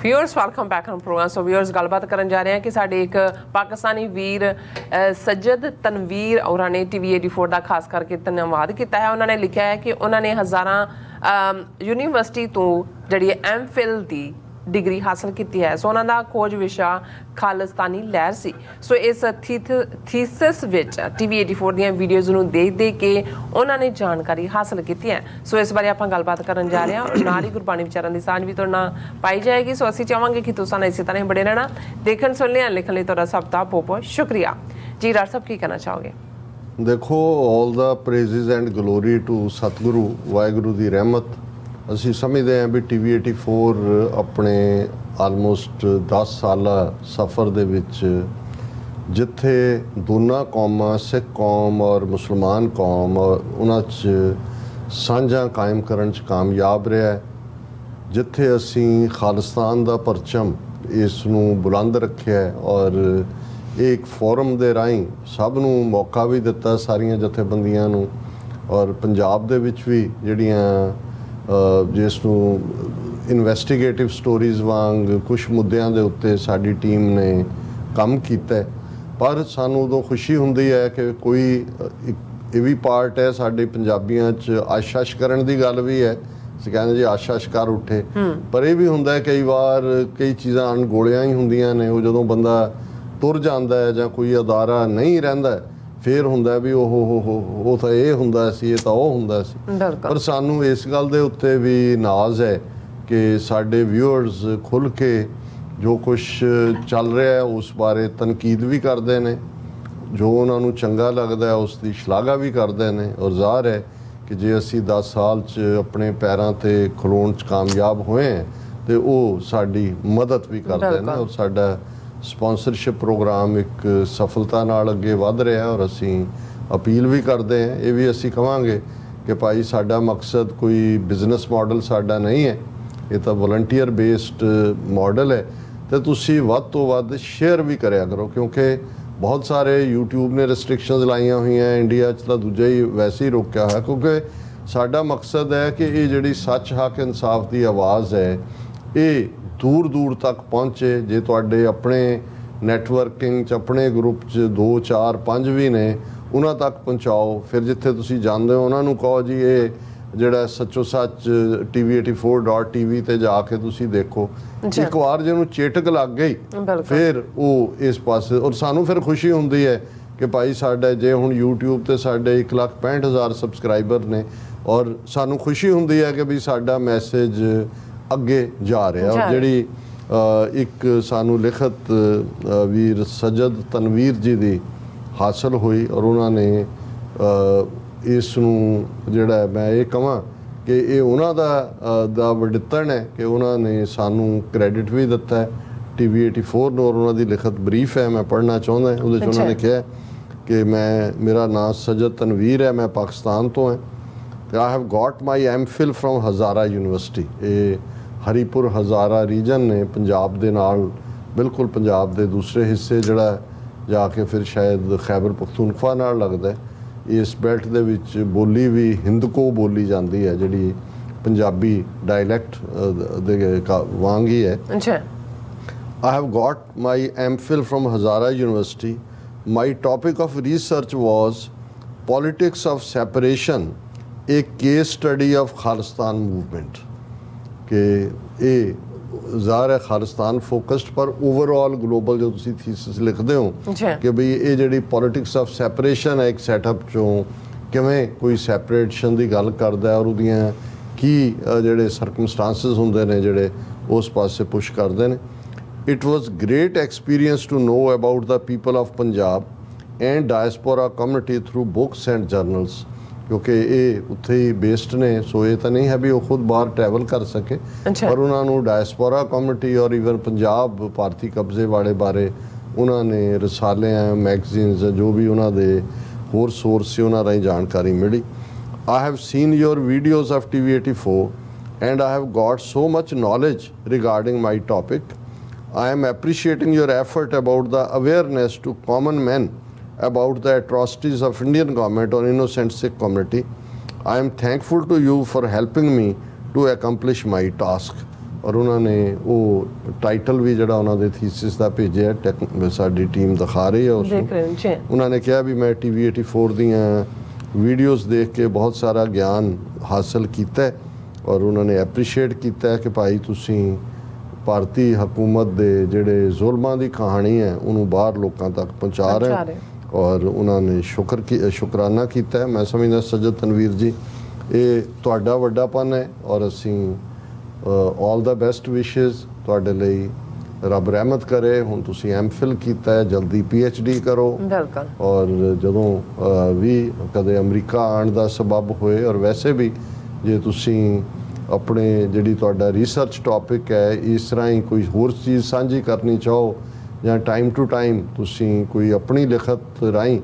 Viewers welcome back on program. So viewers गलबात करन जा रहे हैं कि साडे एक पाकिस्तानी वीर सज्जद तनवीर और ने TV 84 का खास करके धन्यवाद किया है। उन्होंने लिखा है कि उन्होंने हज़ारा यूनीवर्सिटी तो जी MPhil की डिग्री हासिल की है। सो उन्होंने खोज विशा खालिस्तानी लहर सी। सो इस थीसिस विच TV 84 दी वीडियोज़ नूं देख के उन्होंने जानकारी हासिल की है। सो इस बारे आप गलबात करन जा रहे हैं और नाल ही गुरबाणी विचारां दी सांझ भी तुहाडे नाल पाई जाएगी। सो असीं चाहांगे कि तुसां इसी तरह बने रहना। देखण सुनने लिखण लई तुहाडा सब दा बहुत बहुत शुक्रिया जी। डॉक्टर साहब की कहना चाहोगे? देखो, all the praises and glory to Satguru Waheguru दी रहमत। ਅਸੀਂ ਸਮਝਦੇ ਹਾਂ ਵੀ TV 84 ਆਪਣੇ ਆਲਮੋਸਟ 10 ਸਾਲਾ ਸਫ਼ਰ ਦੇ ਵਿੱਚ ਜਿੱਥੇ ਦੋਨਾਂ ਕੌਮਾਂ ਸਿੱਖ ਕੌਮ ਔਰ ਮੁਸਲਮਾਨ ਕੌਮ ਉਹਨਾਂ 'ਚ ਸਾਂਝਾਂ ਕਾਇਮ ਕਰਨ 'ਚ ਕਾਮਯਾਬ ਰਿਹਾ, ਜਿੱਥੇ ਅਸੀਂ ਖਾਲਿਸਤਾਨ ਦਾ ਪਰਚਮ ਇਸ ਨੂੰ ਬੁਲੰਦ ਰੱਖਿਆ ਔਰ ਇੱਕ ਫੋਰਮ ਦੇ ਰਾਹੀਂ ਸਭ ਨੂੰ ਮੌਕਾ ਵੀ ਦਿੱਤਾ, ਸਾਰੀਆਂ ਜਥੇਬੰਦੀਆਂ ਨੂੰ। ਔਰ ਪੰਜਾਬ ਦੇ ਵਿੱਚ ਵੀ ਜਿਹੜੀਆਂ ਜਿਸ ਨੂੰ ਇਨਵੈਸਟੀਗੇਟਿਵ ਸਟੋਰੀਜ਼ ਵਾਂਗ ਕੁਛ ਮੁੱਦਿਆਂ ਦੇ ਉੱਤੇ ਸਾਡੀ ਟੀਮ ਨੇ ਕੰਮ ਕੀਤਾ। ਪਰ ਸਾਨੂੰ ਉਦੋਂ ਖੁਸ਼ੀ ਹੁੰਦੀ ਹੈ ਕਿ ਕੋਈ ਇਹ ਵੀ ਪਾਰਟ ਹੈ ਸਾਡੇ ਪੰਜਾਬੀਆਂ 'ਚ ਆਸ਼ਾਸ਼ ਕਰਨ ਦੀ ਗੱਲ ਵੀ ਹੈ। ਅਸੀਂ ਕਹਿੰਦੇ ਜੀ ਆਸ਼ਾਸ਼ ਕਰ ਉੱਠੇ, ਪਰ ਇਹ ਵੀ ਹੁੰਦਾ ਹੈ ਕਈ ਵਾਰ ਕਈ ਚੀਜ਼ਾਂ ਅਣਗੋਲਿਆਂ ਹੀ ਹੁੰਦੀਆਂ ਨੇ। ਉਹ ਜਦੋਂ ਬੰਦਾ ਤੁਰ ਜਾਂਦਾ ਹੈ ਜਾਂ ਕੋਈ ਅਦਾਰਾ ਨਹੀਂ ਰਹਿੰਦਾ, ਫਿਰ ਹੁੰਦਾ ਵੀ ਉਹ ਤਾਂ ਇਹ ਹੁੰਦਾ ਸੀ, ਇਹ ਤਾਂ ਉਹ ਹੁੰਦਾ ਸੀ। ਪਰ ਸਾਨੂੰ ਇਸ ਗੱਲ ਦੇ ਉੱਤੇ ਵੀ ਨਾਜ਼ ਹੈ ਕਿ ਸਾਡੇ ਵਿਊਅਰਸ ਖੁੱਲ੍ਹ ਕੇ ਜੋ ਕੁਛ ਚੱਲ ਰਿਹਾ ਹੈ ਉਸ ਬਾਰੇ ਤਨਕੀਦ ਵੀ ਕਰਦੇ ਨੇ, ਜੋ ਉਹਨਾਂ ਨੂੰ ਚੰਗਾ ਲੱਗਦਾ ਉਸ ਦੀ ਸ਼ਲਾਘਾ ਵੀ ਕਰਦੇ ਨੇ। ਔਰ ਜ਼ਾਹਰ ਹੈ ਕਿ ਜੇ ਅਸੀਂ 10 ਸਾਲ 'ਚ ਆਪਣੇ ਪੈਰਾਂ 'ਤੇ ਖਲੋਣ 'ਚ ਕਾਮਯਾਬ ਹੋਏ ਹਾਂ ਅਤੇ ਉਹ ਸਾਡੀ ਮਦਦ ਵੀ ਕਰਦੇ ਨੇ। ਔਰ ਸਾਡਾ ਸਪਾਂਸਰਸ਼ਿਪ ਪ੍ਰੋਗਰਾਮ ਇੱਕ ਸਫਲਤਾ ਨਾਲ ਅੱਗੇ ਵੱਧ ਰਿਹਾ ਔਰ ਅਸੀਂ ਅਪੀਲ ਵੀ ਕਰਦੇ ਹਾਂ। ਇਹ ਵੀ ਅਸੀਂ ਕਹਾਂਗੇ ਕਿ ਭਾਈ ਸਾਡਾ ਮਕਸਦ ਕੋਈ ਬਿਜ਼ਨਸ ਮਾਡਲ ਸਾਡਾ ਨਹੀਂ ਹੈ, ਇਹ ਤਾਂ ਵਲੰਟੀਅਰ ਬੇਸਡ ਮਾਡਲ ਹੈ। ਅਤੇ ਤੁਸੀਂ ਵੱਧ ਤੋਂ ਵੱਧ ਸ਼ੇਅਰ ਵੀ ਕਰਿਆ ਕਰੋ, ਕਿਉਂਕਿ ਬਹੁਤ ਸਾਰੇ YouTube ਨੇ ਰਿਸਟ੍ਰਿਕਸ਼ਨਸ ਲਾਈਆਂ ਹੋਈਆਂ, ਇੰਡੀਆ 'ਚ ਤਾਂ ਦੂਜਾ ਹੀ ਵੈਸੇ ਹੀ ਰੋਕਿਆ ਹੋਇਆ। ਕਿਉਂਕਿ ਸਾਡਾ ਮਕਸਦ ਹੈ ਕਿ ਇਹ ਜਿਹੜੀ ਸੱਚ ਹੱਕ ਇਨਸਾਫ ਦੀ ਆਵਾਜ਼ ਹੈ ਇਹ ਦੂਰ ਦੂਰ ਤੱਕ ਪਹੁੰਚੇ। ਜੇ ਤੁਹਾਡੇ ਆਪਣੇ ਨੈਟਵਰਕਿੰਗ 'ਚ ਆਪਣੇ ਗਰੁੱਪ 'ਚ 2 4 5 ਵੀ ਨੇ, ਉਹਨਾਂ ਤੱਕ ਪਹੁੰਚਾਓ। ਫਿਰ ਜਿੱਥੇ ਤੁਸੀਂ ਜਾਂਦੇ ਹੋ ਉਹਨਾਂ ਨੂੰ ਕਹੋ ਜੀ ਇਹ ਜਿਹੜਾ ਸੱਚੋ ਸੱਚ TV84.tv 'ਤੇ ਜਾ ਕੇ ਤੁਸੀਂ ਦੇਖੋ। ਇੱਕ ਵਾਰ ਜਿਹਨੂੰ ਚੇਟਕ ਲੱਗ ਗਈ ਫਿਰ ਉਹ ਇਸ ਪਾਸੇ। ਔਰ ਸਾਨੂੰ ਫਿਰ ਖੁਸ਼ੀ ਹੁੰਦੀ ਹੈ ਕਿ ਭਾਈ ਸਾਡਾ ਜੇ ਹੁਣ YouTube 'ਤੇ ਸਾਡੇ 1,65,000 ਸਬਸਕ੍ਰਾਈਬਰ ਨੇ ਔਰ ਸਾਨੂੰ ਖੁਸ਼ੀ ਹੁੰਦੀ ਹੈ ਕਿ ਵੀ ਸਾਡਾ ਮੈਸੇਜ ਅੱਗੇ ਜਾ ਰਿਹਾ। ਔਰ ਜਿਹੜੀ ਇੱਕ ਸਾਨੂੰ ਲਿਖਤ ਵੀਰ ਸੱਜਦ ਤਨਵੀਰ ਜੀ ਦੀ ਹਾਸਲ ਹੋਈ ਔਰ ਉਹਨਾਂ ਨੇ ਇਸ ਨੂੰ ਜਿਹੜਾ ਮੈਂ ਇਹ ਕਹਾਂ ਕਿ ਇਹ ਉਹਨਾਂ ਦਾ ਵਡਿੱਤਣ ਹੈ ਕਿ ਉਹਨਾਂ ਨੇ ਸਾਨੂੰ ਕ੍ਰੈਡਿਟ ਵੀ ਦਿੱਤਾ TV 84 ਨੂੰ। ਔਰ ਉਹਨਾਂ ਦੀ ਲਿਖਤ ਬਰੀਫ ਹੈ, ਮੈਂ ਪੜ੍ਹਨਾ ਚਾਹੁੰਦਾ। ਉਹਦੇ 'ਚ ਉਹਨਾਂ ਨੇ ਕਿਹਾ ਕਿ ਮੇਰਾ ਨਾਮ ਸੱਜਦ ਤਨਵੀਰ ਹੈ, ਮੈਂ ਪਾਕਿਸਤਾਨ ਤੋਂ ਹਾਂ ਅਤੇ I have got my MPhil from Hazara university. ਇਹ ਹਰੀਪੁਰ ਹਜ਼ਾਰਾ ਰੀਜਨ ਨੇ ਪੰਜਾਬ ਦੇ ਨਾਲ, ਬਿਲਕੁਲ ਪੰਜਾਬ ਦੇ ਦੂਸਰੇ ਹਿੱਸੇ ਜਿਹੜਾ ਜਾ ਕੇ ਫਿਰ ਸ਼ਾਇਦ ਖੈਬਰ ਪਖਤੂਨਖਵਾ ਨਾਲ ਲੱਗਦਾ। ਇਸ ਬੈਲਟ ਦੇ ਵਿੱਚ ਬੋਲੀ ਵੀ ਹਿੰਦਕੋ ਬੋਲੀ ਜਾਂਦੀ ਹੈ, ਜਿਹੜੀ ਪੰਜਾਬੀ ਡਾਇਲੈਕਟ ਦੇ ਵਾਂਗ ਹੀ ਹੈ। I have got my MPhil from Hazara University. My topic of research was Politics of Separation, a case study of Khalistan movement. ਕਿ ਇਹ ਜ਼ਾਹਰ ਹੈ ਖਾਲਿਸਤਾਨ ਫੋਕਸਡ ਪਰ ਓਵਰਆਲ ਗਲੋਬਲ ਜੋ ਤੁਸੀਂ ਥੀਸਿਸ ਲਿਖਦੇ ਹੋ ਕਿ ਬਈ ਇਹ ਜਿਹੜੀ ਪੋਲੀਟਿਕਸ ਆਫ ਸੈਪਰੇਸ਼ਨ ਹੈ ਇੱਕ ਸੈਟਅਪ 'ਚੋਂ ਕਿਵੇਂ ਕੋਈ ਸੈਪਰੇਸ਼ਨ ਦੀ ਗੱਲ ਕਰਦਾ ਔਰ ਉਹਦੀਆਂ ਕੀ ਜਿਹੜੇ ਸਰਕਮਸਟਾਂਸਿਸ ਹੁੰਦੇ ਨੇ ਜਿਹੜੇ ਉਸ ਪਾਸੇ ਪੁਸ਼ ਕਰਦੇ ਨੇ। It was great experience to know about the people of Punjab and diaspora community through books and journals. ਕਿਉਂਕਿ ਇਹ ਉੱਥੇ ਹੀ ਬੇਸਡ ਨੇ, ਸੋ ਇਹ ਤਾਂ ਨਹੀਂ ਹੈ ਵੀ ਉਹ ਖੁਦ ਬਾਹਰ ਟਰੈਵਲ ਕਰ ਸਕੇ, ਪਰ ਉਹਨਾਂ ਨੂੰ ਡਾਇਸਪੋਰਾ ਕਮਿਊਨਿਟੀ ਔਰ ਈਵਨ ਪੰਜਾਬ ਭਾਰਤੀ ਕਬਜ਼ੇ ਵਾਲੇ ਬਾਰੇ ਉਹਨਾਂ ਨੇ ਰਸਾਲਿਆਂ, ਮੈਗਜ਼ੀਨਸ ਜੋ ਵੀ ਉਹਨਾਂ ਦੇ ਹੋਰ ਸੋਰਸ ਸੀ ਉਹਨਾਂ ਰਾਹੀਂ ਜਾਣਕਾਰੀ ਮਿਲੀ। I have seen your videos of TV 84 and I have got so much knowledge regarding my topic. I am appreciating your effort about the awareness to common man about the atrocities of Indian government on innocent Sikh community. I am thankful to you for helping me to accomplish my task. ਔਰ ਉਹਨਾਂ ਨੇ ਉਹ title ਵੀ ਜਿਹੜਾ ਉਹਨਾਂ ਦੇ thesis ਦਾ ਭੇਜਿਆ, ਸਾਡੀ team ਦਿਖਾ ਰਹੀ ਹੈ ਉਸ ਨੂੰ। ਦੇਖ ਰਹੇ ਹੋ ਜੀ। ਉਹਨਾਂ ਨੇ ਕਿਹਾ ਵੀ ਮੈਂ TV 84 ਦੀਆਂ ਵੀਡੀਓਜ਼ ਦੇਖ ਕੇ ਬਹੁਤ ਸਾਰਾ ਗਿਆਨ ਹਾਸਲ ਕੀਤਾ ਹੈ ਔਰ ਉਹਨਾਂ ਨੇ ਐਪਰੀਸ਼ੀਏਟ ਕੀਤਾ ਕਿ ਭਾਈ ਤੁਸੀਂ ਭਾਰਤੀ ਹਕੂਮਤ ਦੇ ਜਿਹੜੇ ਜ਼ੁਲਮਾਂ ਦੀ ਕਹਾਣੀ ਹੈ ਉਹਨੂੰ ਬਾਹਰ ਲੋਕਾਂ ਤੱਕ ਪਹੁੰਚਾ ਰਹੇ ਔਰ ਉਹਨਾਂ ਨੇ ਸ਼ੁਕਰਾਨਾ ਕੀਤਾ ਹੈ। ਮੈਂ ਸਮਝਦਾ ਸੱਜਦ ਤਨਵੀਰ ਜੀ, ਇਹ ਤੁਹਾਡਾ ਵੱਡਾਪਨ ਹੈ ਔਰ ਅਸੀਂ ਆਲ ਦਾ ਬੈਸਟ ਵਿਸ਼ੇਸ ਤੁਹਾਡੇ ਲਈ। ਰੱਬ ਰਹਿਮਤ ਕਰੇ। ਹੁਣ ਤੁਸੀਂ MPhil ਕੀਤਾ ਹੈ, ਜਲਦੀ PhD ਕਰੋ। ਬਿਲਕੁਲ। ਔਰ ਜਦੋਂ ਵੀ ਕਦੇ ਅਮਰੀਕਾ ਆਉਣ ਦਾ ਸਬਬ ਹੋਏ, ਔਰ ਵੈਸੇ ਵੀ ਜੇ ਤੁਸੀਂ ਆਪਣੇ ਜਿਹੜੀ ਤੁਹਾਡਾ ਰਿਸਰਚ ਟੌਪਿਕ ਹੈ ਇਸ ਤਰ੍ਹਾਂ ਹੀ ਕੋਈ ਹੋਰ ਚੀਜ਼ ਸਾਂਝੀ ਕਰਨੀ ਚਾਹੋ ਜਾਂ ਟਾਈਮ ਟੂ ਟਾਈਮ ਤੁਸੀਂ ਕੋਈ ਆਪਣੀ ਲਿਖਤ ਰਾਹੀਂ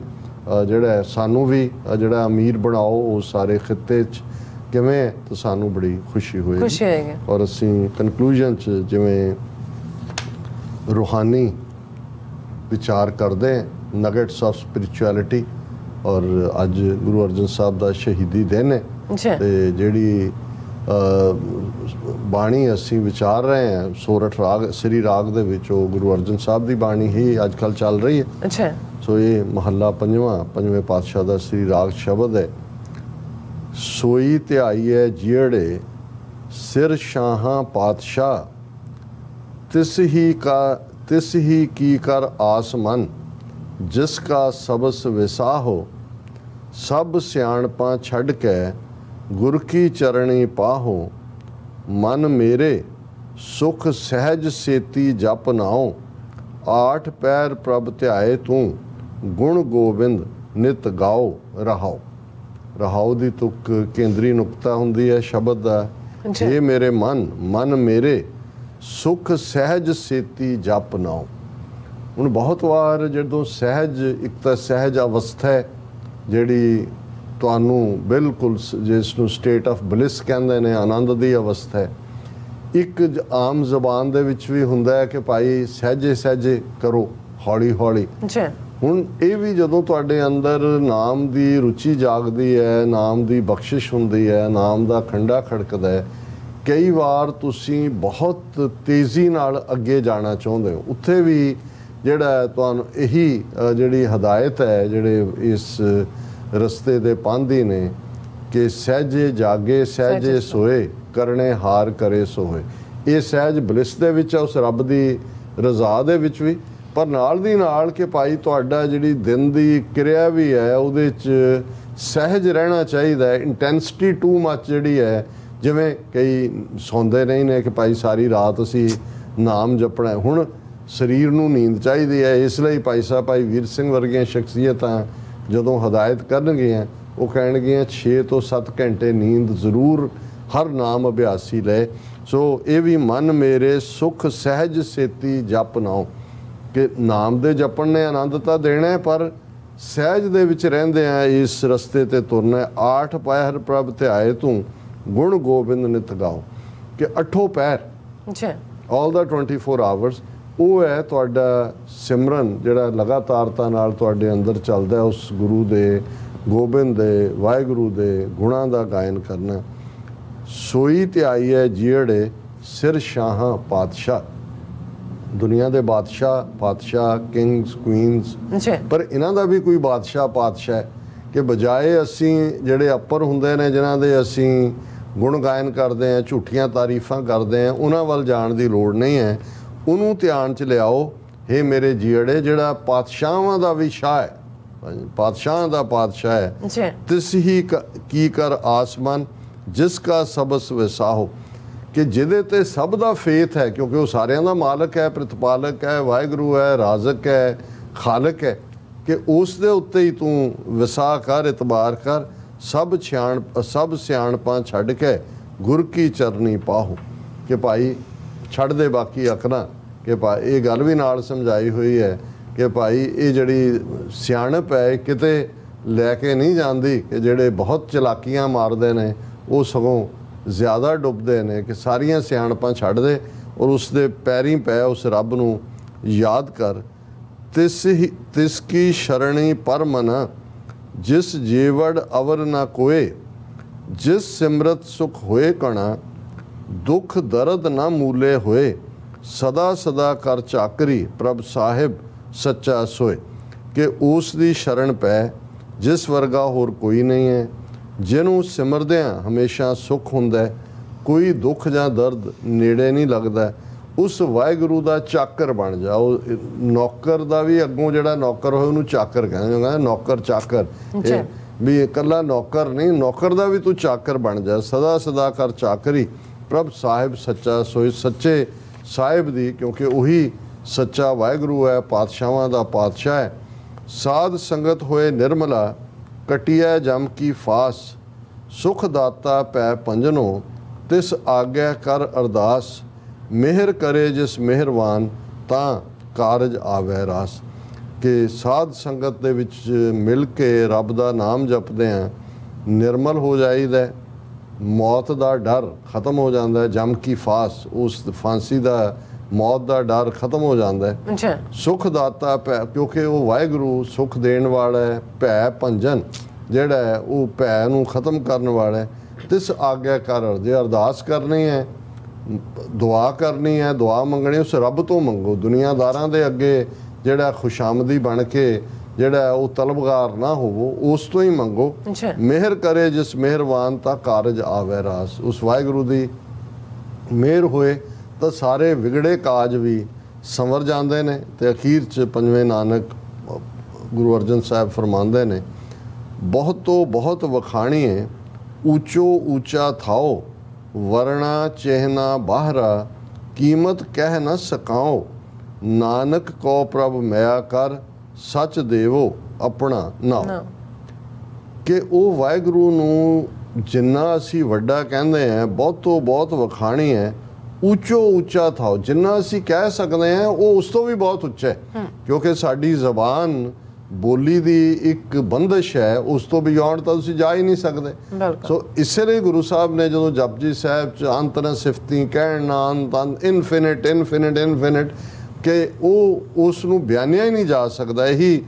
ਜਿਹੜਾ ਸਾਨੂੰ ਵੀ ਜਿਹੜਾ ਅਮੀਰ ਬਣਾਓ ਉਸ ਸਾਰੇ ਖਿੱਤੇ 'ਚ ਕਿਵੇਂ, ਤਾਂ ਸਾਨੂੰ ਬੜੀ ਖੁਸ਼ੀ ਹੋਏਗੀ। ਔਰ ਅਸੀਂ ਕਨਕਲੂਜਨ 'ਚ ਜਿਵੇਂ ਰੂਹਾਨੀ ਵਿਚਾਰ ਕਰਦੇ ਨਗੇਟਸ ਆਫ ਸਪਿਰਿਚੁਅਲਿਟੀ, ਔਰ ਅੱਜ ਗੁਰੂ ਅਰਜਨ ਸਾਹਿਬ ਦਾ ਸ਼ਹੀਦੀ ਦਿਨ ਹੈ ਤੇ ਜਿਹੜੀ ਬਾਣੀ ਅਸੀਂ ਵਿਚਾਰ ਰਹੇ ਹਾਂ ਸੋਰਠ ਰਾਗ ਸ੍ਰੀ ਰਾਗ ਦੇ ਵਿੱਚ, ਉਹ ਗੁਰੂ ਅਰਜਨ ਸਾਹਿਬ ਦੀ ਬਾਣੀ ਹੀ ਅੱਜ ਕੱਲ੍ਹ ਚੱਲ ਰਹੀ ਹੈ। ਸੋ ਇਹ ਮਹੱਲਾ ਪੰਜਵੇਂ ਪਾਤਸ਼ਾਹ ਦਾ ਸ੍ਰੀ ਰਾਗ ਸ਼ਬਦ ਹੈ। ਸੋਈ ਧਿਆਈਐ ਜਿਹੜੇ ਸਿਰ ਸ਼ਾਹਾਂ ਪਾਤਸ਼ਾਹ, ਤਿਸ ਹੀ ਕੀ ਕਰ ਆਸ ਮਨ, ਜਿਸ ਕਾ ਸਬਸ ਵਿਸਾਹੋ, ਸਭ ਸਿਆਣਪਾਂ ਛੱਡ ਕੇ ਗੁਰ ਕੀ ਚਰਣੀ ਪਾਹੋ। ਮਨ ਮੇਰੇ ਸੁਖ ਸਹਿਜ ਸੇਤੀ ਜਪ ਨਾਉ, ਆਠ ਪੈਰ ਪ੍ਰਭ ਧਿਆਏ ਤੂੰ, ਗੁਣ ਗੋਬਿੰਦ ਨਿਤ ਗਾਓ ਰਹਾਓ। ਰਹਾਓ ਦੀ ਤੁਕ ਕੇਂਦਰੀ ਨੁਕਤਾ ਹੁੰਦੀ ਹੈ ਸ਼ਬਦ ਦਾ। ਜੇ ਮੇਰੇ ਮਨ ਮੇਰੇ ਸੁਖ ਸਹਿਜ ਸੇਤੀ ਜਪ ਨਾਉ। ਹੁਣ ਬਹੁਤ ਵਾਰ ਜਦੋਂ ਸਹਿਜ, ਇੱਕ ਤਾਂ ਸਹਿਜ ਅਵਸਥਾ ਹੈ ਜਿਹੜੀ ਤੁਹਾਨੂੰ ਬਿਲਕੁਲ ਜਿਸ ਨੂੰ ਸਟੇਟ ਆਫ ਬਲਿਸ ਕਹਿੰਦੇ ਨੇ, ਆਨੰਦ ਦੀ ਅਵਸਥਾ ਹੈ। ਇੱਕ ਆਮ ਜ਼ਬਾਨ ਦੇ ਵਿੱਚ ਵੀ ਹੁੰਦਾ ਹੈ ਕਿ ਭਾਈ ਸਹਿਜੇ ਸਹਿਜੇ ਕਰੋ, ਹੌਲੀ ਹੌਲੀ। ਹੁਣ ਇਹ ਵੀ ਜਦੋਂ ਤੁਹਾਡੇ ਅੰਦਰ ਨਾਮ ਦੀ ਰੁਚੀ ਜਾਗਦੀ ਹੈ, ਨਾਮ ਦੀ ਬਖਸ਼ਿਸ਼ ਹੁੰਦੀ ਹੈ, ਨਾਮ ਦਾ ਖੰਡਾ ਖੜਕਦਾ ਹੈ, ਕਈ ਵਾਰ ਤੁਸੀਂ ਬਹੁਤ ਤੇਜ਼ੀ ਨਾਲ ਅੱਗੇ ਜਾਣਾ ਚਾਹੁੰਦੇ ਹੋ। ਉੱਥੇ ਵੀ ਜਿਹੜਾ ਤੁਹਾਨੂੰ ਇਹੀ ਜਿਹੜੀ ਹਦਾਇਤ ਹੈ ਜਿਹੜੇ ਇਸ ਰਸਤੇ ਦੇ ਪਾਂਧੀ ਨੇ ਕਿ ਸਹਿਜੇ ਜਾਗੇ ਸਹਿਜੇ ਸੋਏ, ਕਰਨੇ ਹਾਰ ਕਰੇ ਸੋਏ। ਇਹ ਸਹਿਜ ਬਲਿਸ ਦੇ ਵਿੱਚ ਹੈ, ਉਸ ਰੱਬ ਦੀ ਰਜ਼ਾ ਦੇ ਵਿੱਚ ਵੀ, ਪਰ ਨਾਲ ਦੀ ਨਾਲ ਕਿ ਭਾਈ ਤੁਹਾਡਾ ਜਿਹੜੀ ਦਿਨ ਦੀ ਕਿਰਿਆ ਵੀ ਹੈ ਉਹਦੇ 'ਚ ਸਹਿਜ ਰਹਿਣਾ ਚਾਹੀਦਾ ਹੈ। ਇੰਟੈਂਸਿਟੀ ਟੂ ਮੱਚ ਜਿਹੜੀ ਹੈ, ਜਿਵੇਂ ਕਈ ਸੌਂਦੇ ਨਹੀਂ ਨੇ ਕਿ ਭਾਈ ਸਾਰੀ ਰਾਤ ਅਸੀਂ ਨਾਮ ਜਪਣਾ। ਹੁਣ ਸਰੀਰ ਨੂੰ ਨੀਂਦ ਚਾਹੀਦੀ ਹੈ, ਇਸ ਲਈ ਭਾਈ ਸਾਹਿਬ ਭਾਈ ਵੀਰ ਸਿੰਘ ਵਰਗੀਆਂ ਸ਼ਖਸੀਅਤਾਂ ਜਦੋਂ ਹਦਾਇਤ ਕਰਨਗੀਆਂ ਉਹ ਕਹਿਣਗੀਆਂ 6 ਤੋਂ 7 ਘੰਟੇ ਨੀਂਦ ਜ਼ਰੂਰ ਹਰ ਨਾਮ ਅਭਿਆਸੀ ਲਏ। ਸੋ ਇਹ ਵੀ ਮਨ ਮੇਰੇ ਸੁਖ ਸਹਿਜ ਸੇਤੀ ਜਪ ਨਾਉ, ਕਿ ਨਾਮ ਦੇ ਜਪਣ ਨੇ ਆਨੰਦ ਤਾਂ ਦੇਣਾ ਹੈ ਪਰ ਸਹਿਜ ਦੇ ਵਿੱਚ ਰਹਿੰਦੇ ਆ ਇਸ ਰਸਤੇ ਤੇ ਤੁਰਨਾ। ਆਠ ਪਹਿਰ ਪ੍ਰਭ ਧਿਆਏ ਤੂੰ, ਗੁਣ ਗੋਬਿੰਦ ਨਿਤ ਗਾਓ। ਕਿ 8 ਪਹਿਰ ਆਲ ਦਾ 24 ਆਵਰਸ ਉਹ ਹੈ ਤੁਹਾਡਾ ਸਿਮਰਨ ਜਿਹੜਾ ਲਗਾਤਾਰਤਾ ਨਾਲ ਤੁਹਾਡੇ ਅੰਦਰ ਚੱਲਦਾ, ਉਸ ਗੁਰੂ ਦੇ, ਗੋਬਿੰਦ ਦੇ, ਵਾਹਿਗੁਰੂ ਦੇ ਗੁਣਾਂ ਦਾ ਗਾਇਨ ਕਰਨਾ। ਸੋਈ ਧਿਆਈ ਹੈ ਜਿਹੜੇ ਸਿਰ ਸ਼ਾਹਾਂ ਪਾਤਸ਼ਾਹ, ਦੁਨੀਆ ਦੇ ਪਾਤਸ਼ਾਹ ਕਿੰਗਸ ਕੁਈਨਸ, ਪਰ ਇਹਨਾਂ ਦਾ ਵੀ ਕੋਈ ਪਾਤਸ਼ਾਹ ਹੈ ਕਿ ਬਜਾਏ ਅਸੀਂ ਜਿਹੜੇ ਅੱਪਰ ਹੁੰਦੇ ਨੇ ਜਿਨ੍ਹਾਂ ਦੇ ਅਸੀਂ ਗੁਣ ਗਾਇਨ ਕਰਦੇ ਹਾਂ, ਝੂਠੀਆਂ ਤਾਰੀਫਾਂ ਕਰਦੇ ਹਾਂ, ਉਹਨਾਂ ਵੱਲ ਜਾਣ ਦੀ ਲੋੜ ਨਹੀਂ ਹੈ। ਉਹਨੂੰ ਧਿਆਨ 'ਚ ਲਿਆਓ, ਹੇ ਮੇਰੇ ਜੀੜੇ ਜਿਹੜਾ ਪਾਤਸ਼ਾਹਾਂ ਦਾ ਵੀ ਸ਼ਾਹ ਹੈ, ਪਾਤਸ਼ਾਹਾਂ ਦਾ ਪਾਤਸ਼ਾਹ ਹੈ। ਤਿਸ ਹੀ ਕੀ ਕਰ ਆਸਮਾਨ, ਜਿਸ ਕਾ ਸਬਸ ਵਿਸਾਹੋ, ਕਿ ਜਿਹਦੇ ਤੇ ਸਭ ਦਾ ਫੇਥ ਹੈ, ਕਿਉਂਕਿ ਉਹ ਸਾਰਿਆਂ ਦਾ ਮਾਲਕ ਹੈ, ਪ੍ਰਤਪਾਲਕ ਹੈ, ਵਾਹਿਗੁਰੂ ਹੈ, ਰਾਜ਼ਕ ਹੈ, ਖਾਲਕ ਹੈ, ਕਿ ਉਸ ਦੇ ਉੱਤੇ ਹੀ ਤੂੰ ਵਿਸਾਹ ਕਰ, ਇਤਬਾਰ ਕਰ। ਸਭ ਸਿਆਣਪਾਂ ਛੱਡ ਕੇ ਗੁਰ ਕੀ ਚਰਨੀ ਪਾਹੋ, ਕਿ ਭਾਈ ਛੱਡ ਦੇ ਬਾਕੀ ਅਕਲਾਂ। ਕਿ ਭਾਈ ਇਹ ਗੱਲ ਵੀ ਨਾਲ ਸਮਝਾਈ ਹੋਈ ਹੈ ਕਿ ਭਾਈ ਇਹ ਜਿਹੜੀ ਸਿਆਣਪ ਹੈ ਕਿਤੇ ਲੈ ਕੇ ਨਹੀਂ ਜਾਂਦੀ, ਕਿ ਜਿਹੜੇ ਬਹੁਤ ਚਲਾਕੀਆਂ ਮਾਰਦੇ ਨੇ ਉਹ ਸਗੋਂ ਜ਼ਿਆਦਾ ਡੁੱਬਦੇ ਨੇ। ਕਿ ਸਾਰੀਆਂ ਸਿਆਣਪਾਂ ਛੱਡ ਦੇ ਔਰ ਉਸ ਦੇ ਪੈਰੀਂ ਪੈ ਉਸ ਰੱਬ ਨੂੰ ਯਾਦ ਕਰ। ਤਿਸ ਕੀ ਸ਼ਰਣੀ ਪਰਮਨ, ਜਿਸ ਜੀਵੜ ਅਵਰ ਨਾ ਕੋਏ, ਜਿਸ ਸਿਮਰਤ ਸੁਖ ਹੋਏ ਕਣਾ, ਦੁੱਖ ਦਰਦ ਨਾ ਮੂਲੇ ਹੋਏ, ਸਦਾ ਸਦਾ ਕਰ ਚਾਕਰੀ, ਪ੍ਰਭ ਸਾਹਿਬ ਸੱਚਾ ਸੋਏ। ਕਿ ਉਸ ਦੀ ਸ਼ਰਨ ਪੈ ਜਿਸ ਵਰਗਾ ਹੋਰ ਕੋਈ ਨਹੀਂ ਹੈ, ਜਿਹਨੂੰ ਸਿਮਰਦਿਆਂ ਹਮੇਸ਼ਾ ਸੁੱਖ ਹੁੰਦਾ ਹੈ, ਕੋਈ ਦੁੱਖ ਜਾਂ ਦਰਦ ਨੇੜੇ ਨਹੀਂ ਲੱਗਦਾ। ਉਸ ਵਾਹਿਗੁਰੂ ਦਾ ਚਾਕਰ ਬਣ ਜਾ। ਉਹ ਨੌਕਰ ਦਾ ਵੀ ਅੱਗੋਂ ਜਿਹੜਾ ਨੌਕਰ ਹੋਏ ਉਹਨੂੰ ਚਾਕਰ ਕਹਿੰਦੇ, ਨੌਕਰ ਚਾਕਰ। ਇਹ ਵੀ ਇਕੱਲਾ ਨੌਕਰ ਨਹੀਂ, ਨੌਕਰ ਦਾ ਵੀ ਤੂੰ ਚਾਕਰ ਬਣ ਜਾ। ਸਦਾ ਸਦਾ ਕਰ ਚਾਕਰੀ, ਪ੍ਰਭ ਸਾਹਿਬ ਸੱਚਾ ਸੋਏ। ਸੱਚੇ ਸਾਹਿਬ ਦੀ, ਕਿਉਂਕਿ ਉਹੀ ਸੱਚਾ ਵਾਹਿਗੁਰੂ ਹੈ, ਪਾਤਸ਼ਾਹਾਂ ਦਾ ਪਾਤਸ਼ਾਹ ਹੈ। ਸਾਧ ਸੰਗਤ ਹੋਏ ਨਿਰਮਲਾ, ਕਟਿਐ ਜਮ ਕੀ ਫਾਸ, ਸੁਖ ਦਾਤਾ ਪੈ ਪੰਜਨੋ, ਤਿਸ ਆਗਿਆ ਕਰ ਅਰਦਾਸ। ਮਿਹਰ ਕਰੇ ਜਿਸ ਮਿਹਰਵਾਨ, ਤਾਂ ਕਾਰਜ ਆਵੈ ਰਾਸ। ਕਿ ਸਾਧ ਸੰਗਤ ਦੇ ਵਿੱਚ ਮਿਲ ਕੇ ਰੱਬ ਦਾ ਨਾਮ ਜਪਦੇ ਆ, ਨਿਰਮਲ ਹੋ ਜਾਈਦਾ, ਮੌਤ ਦਾ ਡਰ ਖਤਮ ਹੋ ਜਾਂਦਾ ਹੈ। ਜਮ ਕੀ ਫਾਸ, ਉਸ ਫਾਂਸੀ ਦਾ, ਮੌਤ ਦਾ ਡਰ ਖਤਮ ਹੋ ਜਾਂਦਾ ਹੈ। ਸੁਖ ਦਾਤਾ ਪੈ, ਕਿਉਂਕਿ ਉਹ ਵਾਹਿਗੁਰੂ ਸੁਖ ਦੇਣ ਵਾਲਾ ਹੈ। ਭੈ ਭੰਜਨ ਜਿਹੜਾ ਹੈ ਉਹ ਭੈ ਨੂੰ ਖਤਮ ਕਰਨ ਵਾਲਾ ਹੈ। ਤਿਸ ਆਗਿਆ ਕਰ, ਜੇ ਅਰਦਾਸ ਕਰਨੀ ਹੈ, ਦੁਆ ਕਰਨੀ ਹੈ, ਦੁਆ ਮੰਗਣੀ, ਉਸ ਰੱਬ ਤੋਂ ਮੰਗੋ। ਦੁਨੀਆਦਾਰਾਂ ਦੇ ਅੱਗੇ ਜਿਹੜਾ ਖੁਸ਼ਾਮਦੀ ਬਣ ਕੇ ਜਿਹੜਾ ਉਹ ਤਲਬਗਾਰ ਨਾ ਹੋਵੋ, ਉਸ ਤੋਂ ਹੀ ਮੰਗੋ। ਮਿਹਰ ਕਰੇ ਜਿਸ ਮਿਹਰਵਾਨ, ਤਾਂ ਕਾਰਜ ਆਵੈ ਰਾਸ। ਉਸ ਵਾਹਿਗੁਰੂ ਦੀ ਮਿਹਰ ਹੋਏ ਤਾਂ ਸਾਰੇ ਵਿਗੜੇ ਕਾਜ ਵੀ ਸੰਵਰ ਜਾਂਦੇ ਨੇ। ਤੇ ਅਖੀਰ 'ਚ ਪੰਜਵੇਂ ਨਾਨਕ ਗੁਰੂ ਅਰਜਨ ਸਾਹਿਬ ਫਰਮਾਉਂਦੇ ਨੇ, ਬਹੁਤ ਤੋਂ ਬਹੁਤ ਵਖਾਣੀਏ, ਊਚੋ ਊਚਾ ਥਾਓ, ਵਰਣਾ ਚਿਹਨਾ ਬਾਹਰਾ, ਕੀਮਤ ਕਹਿ ਨਾ ਸਕਾਓ। ਨਾਨਕ ਕੋ ਪ੍ਰਭ ਮਿਆ ਕਰ, ਸੱਚ ਦੇਵੋ ਆਪਣਾ ਨਾਮ। ਕਿ ਉਹ ਵਾਹਿਗੁਰੂ ਨੂੰ ਜਿੰਨਾ ਅਸੀਂ ਵੱਡਾ ਕਹਿੰਦੇ ਹਾਂ, ਬਹੁਤ ਤੋਂ ਬਹੁਤ ਵਖਾਣੀ ਹੈ। ਉੱਚੋ ਉੱਚਾ ਥਾਓ, ਜਿੰਨਾ ਅਸੀਂ ਕਹਿ ਸਕਦੇ ਹਾਂ ਉਹ ਉਸ ਤੋਂ ਵੀ ਬਹੁਤ ਉੱਚਾ ਹੈ। ਕਿਉਂਕਿ ਸਾਡੀ ਜ਼ਬਾਨ ਬੋਲੀ ਦੀ ਇੱਕ ਬੰਦਿਸ਼ ਹੈ, ਉਸ ਤੋਂ ਬਿਯੋਂਡ ਤਾਂ ਤੁਸੀਂ ਜਾ ਹੀ ਨਹੀਂ ਸਕਦੇ। ਸੋ ਇਸੇ ਲਈ ਗੁਰੂ ਸਾਹਿਬ ਨੇ ਜਦੋਂ ਜਪਜੀ ਸਾਹਿਬ 'ਚ ਅੰਤ ਨ ਸਿਫਤੀ, ਕਹਿਣ ਨਾ ਅੰਤ, ਇਨਫਿਨਿਟ ਇਨਫਿਨਿਟ ਇਨਫਿਨਿਟ, ਕਿ ਉਹ ਉਸ ਨੂੰ ਬਿਆਨਿਆ ਹੀ ਨਹੀਂ ਜਾ ਸਕਦਾ। ਇਹੀ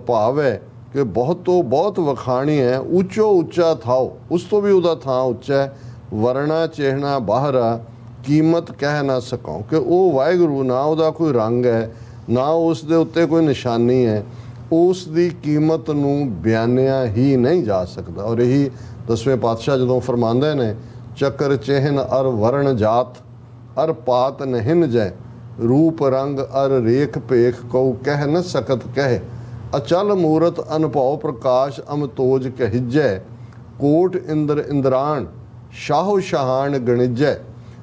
ਭਾਵ ਹੈ ਕਿ ਬਹੁਤ ਤੋਂ ਬਹੁਤ ਵਖਾਣੀ ਹੈ। ਉੱਚੋ ਉੱਚਾ ਥਾਓ, ਉਸ ਤੋਂ ਵੀ ਉਹਦਾ ਥਾਂ ਉੱਚਾ ਹੈ। ਵਰਣਾ ਚਿਹਨਾ ਬਾਹਰਾ, ਕੀਮਤ ਕਹਿ ਨਾ ਸਕਾਂ। ਕਿ ਉਹ ਵਾਹਿਗੁਰੂ, ਨਾ ਉਹਦਾ ਕੋਈ ਰੰਗ ਹੈ, ਨਾ ਉਸ ਦੇ ਉੱਤੇ ਕੋਈ ਨਿਸ਼ਾਨੀ ਹੈ, ਉਸ ਦੀ ਕੀਮਤ ਨੂੰ ਬਿਆਨਿਆ ਹੀ ਨਹੀਂ ਜਾ ਸਕਦਾ। ਔਰ ਇਹੀ ਦਸਵੇਂ ਪਾਤਸ਼ਾਹ ਜਦੋਂ ਫਰਮਾਉਂਦੇ ਨੇ, ਚੱਕਰ ਚਿਹਨ ਅਰ ਵਰਣ ਜਾਤ, ਅਰ ਪਾਤ ਨਹਿਨ ਜੈ, ਰੂਪ ਰੰਗ ਅਰ ਰੇਖ ਭੇਖ, ਕਉ ਕਹਿ ਨ ਸਕਤ ਕਹਿ। ਅਚਲ ਮੂਰਤ ਅਨੁਭਵ ਪ੍ਰਕਾਸ਼, ਅਮਤੋਜ ਕਹਿਜੈ, ਕੋਟ ਇੰਦਰ ਇੰਦਰਾਣ, ਸ਼ਾਹੋ ਸ਼ਾਹਾਨ ਗਣਿਜੈ।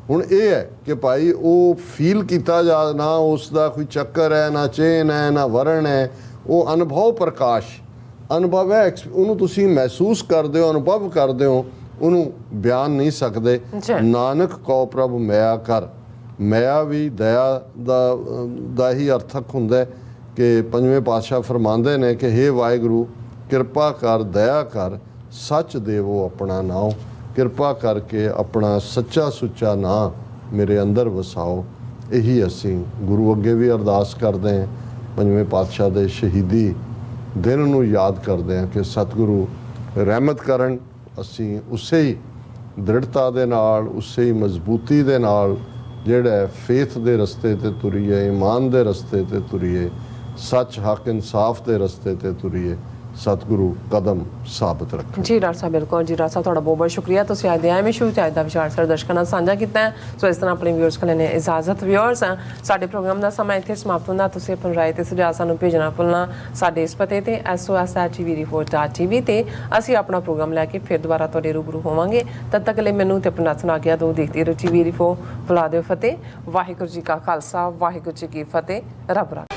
ਹੁਣ ਇਹ ਹੈ ਕਿ ਭਾਈ ਉਹ ਫੀਲ ਕੀਤਾ ਜਾ, ਨਾ ਉਸ ਦਾ ਕੋਈ ਚੱਕਰ ਹੈ, ਨਾ ਚੇਨ ਹੈ, ਨਾ ਵਰਣ ਹੈ। ਉਹ ਅਨੁਭਵ ਪ੍ਰਕਾਸ਼, ਅਨੁਭਵ ਹੈ, ਉਹਨੂੰ ਤੁਸੀਂ ਮਹਿਸੂਸ ਕਰਦੇ ਹੋ, ਅਨੁਭਵ ਕਰਦੇ ਹੋ, ਉਹਨੂੰ ਬਿਆਨ ਨਹੀਂ ਸਕਦੇ। ਨਾਨਕ ਕਉ ਪ੍ਰਭ ਮਿਆ ਕਰ। ਮਿਆ ਵੀ ਦਇਆ ਦਾ ਹੀ ਅਰਥਕ ਹੁੰਦਾ ਹੈ। ਕਿ ਪੰਜਵੇਂ ਪਾਤਸ਼ਾਹ ਫਰਮਾਉਂਦੇ ਨੇ ਕਿ ਹੇ ਵਾਹਿਗੁਰੂ, ਕਿਰਪਾ ਕਰ, ਦਇਆ ਕਰ, ਸੱਚ ਦੇਵੋ ਆਪਣਾ ਨਾਮ। ਕਿਰਪਾ ਕਰਕੇ ਆਪਣਾ ਸੱਚਾ ਸੁੱਚਾ ਨਾਂ ਮੇਰੇ ਅੰਦਰ ਵਸਾਓ। ਇਹੀ ਅਸੀਂ ਗੁਰੂ ਅੱਗੇ ਵੀ ਅਰਦਾਸ ਕਰਦੇ ਹਾਂ। ਪੰਜਵੇਂ ਪਾਤਸ਼ਾਹ ਦੇ ਸ਼ਹੀਦੀ ਦਿਨ ਨੂੰ ਯਾਦ ਕਰਦੇ ਹਾਂ ਕਿ ਸਤਿਗੁਰੂ ਰਹਿਮਤ ਕਰਨ। ਅਸੀਂ ਉਸੇ ਹੀ ਦ੍ਰਿੜਤਾ ਦੇ ਨਾਲ, ਉਸੇ ਹੀ ਮਜ਼ਬੂਤੀ ਦੇ ਨਾਲ ਜਿਹੜਾ ਫੇਥ ਦੇ ਰਸਤੇ ਤੇ ਤੁਰੀਏ, ਈਮਾਨ ਦੇ ਰਸਤੇ ਤੇ ਤੁਰੀਏ, ਸੱਚ ਹੱਕ ਇਨਸਾਫ ਦੇ ਰਸਤੇ ਤੇ ਤੁਰੀਏ। ਸਤਿਗੁਰੂ ਕਦਮ ਸਾਬਤ ਰੱਖੇ। ਜੀ ਡਾਕਟਰ ਸਾਹਿਬ, ਬਿਲਕੁਲ ਜੀ ਡਾਕਟਰ ਸਾਹਿਬ, ਤੁਹਾਡਾ ਬਹੁਤ ਬਹੁਤ ਸ਼ੁਕਰੀਆ। ਤੁਸੀਂ ਅੱਜ ਦੇ ਐਵੇਂ ਸ਼ੁਰੂ ਚ ਅੱਜ ਦਾ ਵਿਚਾਰ ਸਾਡੇ ਦਰਸ਼ਕਾਂ ਨਾਲ ਸਾਂਝਾ ਕੀਤਾ ਹੈ। ਸੋ ਇਸ ਤਰ੍ਹਾਂ ਆਪਣੇ ਵਿਊਅਰਸ ਕੋਲ ਲੈਣੇ ਇਜਾਜ਼ਤ। ਵਿਊਅਰਸ, ਸਾਡੇ ਪ੍ਰੋਗਰਾਮ ਦਾ ਸਮਾਂ ਇੱਥੇ ਸਮਾਪਤ ਹੁੰਦਾ। ਤੁਸੀਂ ਆਪਣੀ ਰਾਏ ਤੇ ਸੁਝਾਅ ਸਾਨੂੰ ਭੇਜਣਾ ਭੁੱਲਣਾ ਸਾਡੇ ਇਸ ਪਤੇ ਤੇ sos@tvreports.tv ਤੇ ਅਸੀਂ ਆਪਣਾ ਪ੍ਰੋਗਰਾਮ ਲੈ ਕੇ ਫਿਰ ਦੁਬਾਰਾ ਤੁਹਾਡੇ ਰੂਬਰੂ ਹੋਵਾਂਗੇ। ਤਦ ਤੱਕ ਲਈ ਮੈਨੂੰ ਤੇ ਆਪਣਾ ਸੁਣਾ ਗਿਆ ਦੋ ਦੇਖਦੇ ਰਹੋ TV ਰਿਪੋਰਟ। ਬੁਲਾ ਦਿਓ ਫਤਿਹ। ਵਾਹਿਗੁਰੂ ਜੀ ਕਾ ਖਾਲਸਾ, ਵਾਹਿਗੁਰੂ ਜੀ ਕੀ ਫਤਿਹ। ਰੱਬ ਰਾਖਾ।